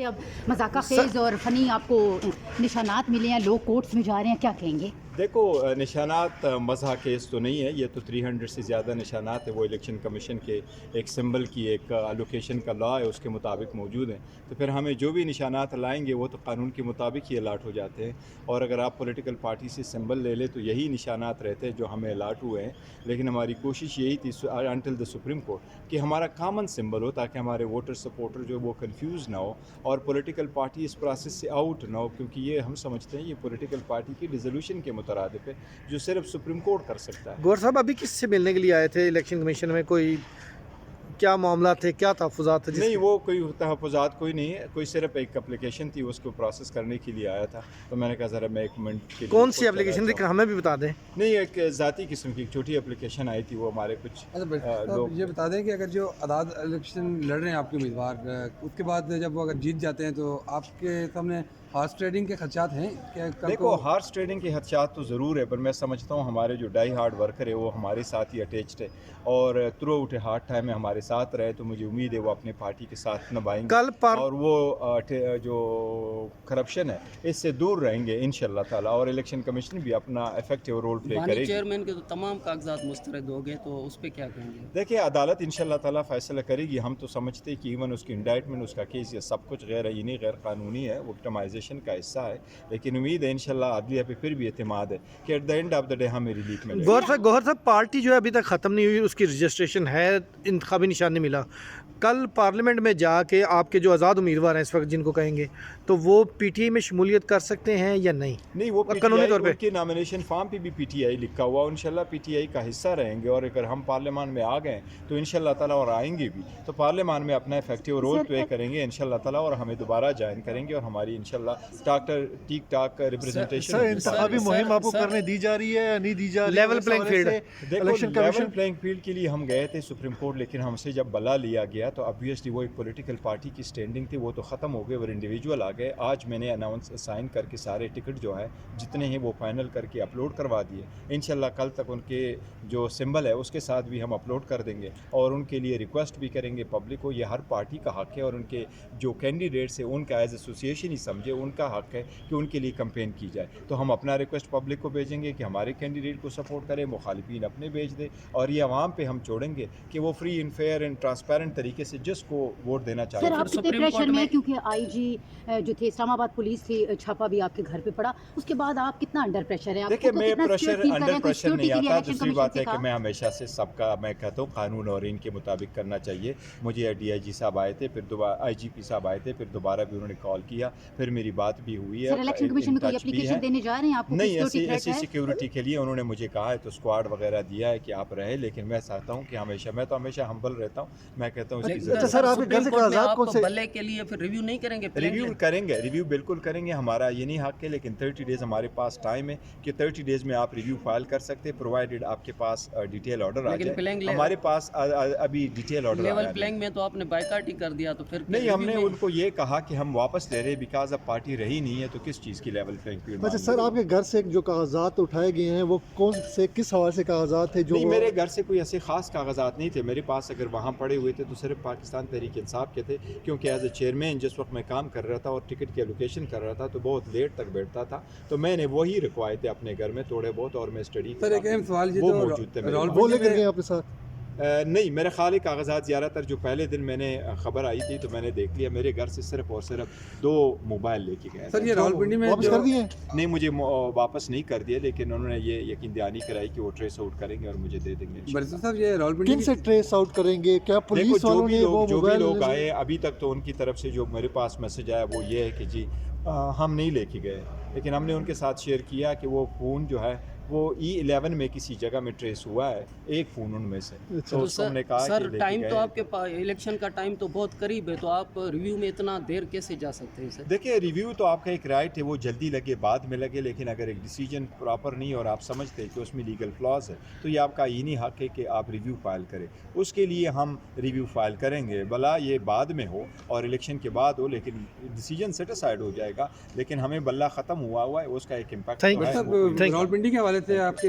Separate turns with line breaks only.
से अब मजाका खेज और फनी आपको निशानात मिले हैं, लोग कोर्ट्स में जा रहे हैं, क्या कहेंगे?
देखो, निशानात मज़ा केस तो नहीं है, ये तो 300 से ज़्यादा निशानात है वो इलेक्शन कमीशन के एक सिंबल की एक एलोकेशन का लॉ है उसके मुताबिक मौजूद हैं। तो फिर हमें जो भी निशानात लाएंगे वो तो कानून के मुताबिक ही अलाट हो जाते हैं। और अगर आप पॉलिटिकल पार्टी से सिंबल ले लें तो यही निशानात रहते हैं जो हमें अलाट हुए हैं। लेकिन हमारी कोशिश यही थी अंटिल द सुप्रीम कोर्ट कि हमारा कॉमन सिंबल हो, ताकि हमारे वोटर सपोर्टर जो वो कन्फ्यूज़ ना हो और पॉलिटिकल पार्टी इस प्रोसेस से आउट ना हो, क्योंकि ये हम समझते हैं ये पॉलिटिकल पार्टी की डिसोल्यूशन के मुतरादिफ है जो सिर्फ सुप्रीम कोर्ट कर सकता है।
गौर साहब अभी किससे मिलने के लिए आए थे इलेक्शन कमीशन में? कोई क्या मामला थे, क्या तहफ़्फ़ुज़ात थे?
नहीं, वो कोई तहफ़्फ़ुज़ात कोई नहीं है, कोई सिर्फ एक एप्लीकेशन थी उसको प्रोसेस करने के लिए आया था। तो मैंने कहा ज़रा मैं 1 मिनट के लिए
कौन सी एप्लीकेशन थी, हमें भी बता दें।
नहीं, एक ज़ाती किस्म की छोटी एप्लीकेशन आई थी, वो हमारे कुछ
लोग ये बता दें कि अगर जो आज़ाद इलेक्शन लड़ रहे हैं आपके उम्मीदवार, उसके बाद जब वो अगर जीत जाते हैं तो आपके सामने हॉर्स ट्रेडिंग के खदशात हैं क्या?
देखो, हॉर्स ट्रेडिंग के खदशात तो ज़रूर है, पर मैं समझता हूँ हमारे जो डाई हार्ड वर्कर है वो हमारे साथ ही अटैच्ड है और थ्रू आउट हार्ड टाइम में हमारे साथ रहे, तो मुझे उम्मीद है वो अपने पार्टी के साथ निभाएंगे और वो जो करप्शन है इससे दूर रहेंगे इंशाल्लाह ताला। और इलेक्शन कमीशन भी अपना इफेक्टिव रोल प्ले करेगी।
चेयरमैन के तो तमाम कागजात मुस्तरद हो गए, तो उस पर क्या कहेंगे?
देखिए, अदालत इंशाल्लाह ताला फैसला करेगी। हम तो समझते हैं कि इवन उसकी इंडाइटमेंट, उसका केस, ये सब कुछ गैर आईनी गैर कानूनी है, विक्टिमाइजेशन का हिस्सा है। लेकिन उम्मीद है इंशाल्लाह अदलिया पे फिर भी एतमाद है कि at the end of the day हमें रिलीफ मिलेगी।
गौहर साहब पार्टी जो है अभी तक ख़त्म नहीं हुई, उसकी रजिस्ट्रेशन है, इंतखाबी निशान नहीं मिला। कल पार्लियामेंट में जाके आपके जो आज़ाद उम्मीदवार हैं इस वक्त जिनको कहेंगे, तो वो पीटीआई में शमूलियत कर सकते हैं या नहीं?
नहीं, वो
कानूनी तौर पे
उनके नामिनेशन फॉर्म पे भी पीटीआई लिखा हुआ, इंशाल्लाह पीटीआई का हिस्सा रहेंगे। और अगर हम पार्लियामान में आ गए तो इंशाल्लाह ताला, और आएंगे भी, तो पार्लियामान में अपना इफेक्टिव रोल प्ले करेंगे इंशाल्लाह ताला और हमें दोबारा ज्वाइन करेंगे और हमारी इंशाल्लाह ठीक ठाक रिप्रेजेंटेशन।
इंतखाबी मुहिम आपको करने दी जा रही है या नहीं दी जा रही है?
Level playing field,
election commission playing field के लिए हम गए थे सुप्रीम कोर्ट, लेकिन हमसे जब बला लिया गया तो ऑब्वियसली वो एक पॉलिटिकल पार्टी की स्टैंडिंग थी, वो तो ख़त्म हो गए और इंडिविजुअल आ गए। आज मैंने अनाउंस साइन करके सारे टिकट जो है जितने हैं वो फाइनल करके अपलोड करवा दिए। इंशाल्लाह कल तक उनके जो सिंबल है उसके साथ भी हम अपलोड कर देंगे और उनके लिए रिक्वेस्ट भी करेंगे पब्लिक को। ये हर पार्टी का हक है और उनके जो कैंडिडेट्स हैं उनका एज एसोसिएशन ही समझे, उनका हक है कि उनके लिए कैंपेन की जाए। तो हम अपना रिक्वेस्ट पब्लिक को भेजेंगे कि हमारे कैंडिडेट को सपोर्ट करें, मुखालिफिन अपने भेज दे और ये आवाम पे हम छोड़ेंगे कि वो free and fair and transparent तरीके से जिसको वोट देना चाहिए।
सर, आप कितने प्रेशर में, क्योंकि आईजी जो थे, इस्लामाबाद पुलिस थी, छापा भी आपके घर पे पड़ा, उसके बाद आप कितना अंडर प्रेशर है?
देखिए, मैं अंडर प्रेशर नहीं आता। दूसरी बात है कि मैं हमेशा से सबका, मैं कहता हूँ कानून और इनके मुताबिक करना चाहिए। मुझे डीआईजी साहब आए थे, फिर दोबारा आईजीपी साहब आए थे, फिर दोबारा भी उन्होंने कॉल किया, फिर मेरी बात भी हुई है।
इलेक्शन कमीशन में कोई एप्लीकेशन देने जा रहे हैं आपको?
नहीं, ऐसी सिक्योरिटी के लिए उन्होंने मुझे कहा है, तो स्क्वाड वगैरह दिया है कि आप रहे, लेकिन मैं चाहता हूँ कि मैं तो हमेशा हम्बल रहता हूँ। मैं कहता हूँ
सर, आपके घर से कागजात कौन से
भले के लिए फिर रिव्यू नहीं करेंगे?
रिव्यू बिल्कुल करेंगे, हमारा ये नहीं हक है, लेकिन 30 डेज़ हमारे पास टाइम है कि 30 डेज़ में आप रिव्यू फाइल कर सकते हैं, प्रोवाइडेड आपके पास डिटेल ऑर्डर आ जाए। हमारे पास अभी डिटेल ऑर्डर
लेवल प्लेइंग में तो आपने बायकॉट ही कर दिया, तो फिर
नहीं, हमने उनको ये कहा कि हम वापस ले रहे बिकॉज अब पार्टी रही नहीं है, तो किस चीज़ की लेवल प्लेइंग फील्ड।
अच्छा सर, आपके घर से जो कागजात उठाए गए हैं वो कौन से, किस हवाले से कागजात थे? जो
नहीं, मेरे घर से कोई ऐसे खास कागजात नहीं थे मेरे पास। अगर वहाँ पड़े हुए थे तो सिर्फ पाकिस्तान तहरीक इंसाफ के थे, क्योंकि एज ए चेयरमैन जिस वक्त मैं काम कर रहा था और टिकट की एलोकेशन कर रहा था तो बहुत लेट तक बैठता था, तो मैंने वही रखवाए थे अपने घर में थोड़े बहुत और मैं स्टडी
सर एक अहम सवाल
वो मौजूद थे।
वो लेकर गए आपके साथ?
नहीं, मेरे ख्याल कागजात ज़्यादातर जो पहले दिन मैंने खबर आई थी तो मैंने देख लिया, मेरे घर से सिर्फ और सिर्फ 2 मोबाइल लेके गए।
सर ये रावलपिंडी में
वापस कर दिए?
नहीं, मुझे वापस नहीं कर दिए, लेकिन उन्होंने ये यकीन दहानी कराई कि वो ट्रेस आउट करेंगे और मुझे दे देंगे।
साहब ये रावलपिंडी
किन से ट्रेस आउट करेंगे? क्या पुलिस वालों ने वो
जो भी लोग आए अभी तक तो उनकी तरफ से जो मेरे पास मैसेज आया वो ये है कि जी हम नहीं लेके गए, लेकिन हमने उनके साथ शेयर किया कि वो फ़ोन जो है वो E11 में किसी जगह में ट्रेस हुआ है, एक फ़ोन उनमें से।
अच्छा।
तो हमने कहा
सर
कि
टाइम तो आपके पास, इलेक्शन का टाइम तो बहुत करीब है, तो आप रिव्यू में इतना देर कैसे जा सकते हैं सर?
देखिए, रिव्यू तो आपका एक राइट है, वो जल्दी लगे बाद में लगे, लेकिन अगर एक डिसीजन प्रॉपर नहीं और आप समझते हैं कि उसमें लीगल फ्लॉज है तो ये आपका यही हक है कि आप रिव्यू फाइल करें। उसके लिए हम रिव्यू फाइल करेंगे, भला ये बाद में हो और इलेक्शन के बाद हो, लेकिन डिसीजन सेटिस्फाइड हो जाएगा। लेकिन हमें बल्ला ख़त्म हुआ है, उसका एक इम्पैक्ट
रावलपिंडी के हवाले से आपके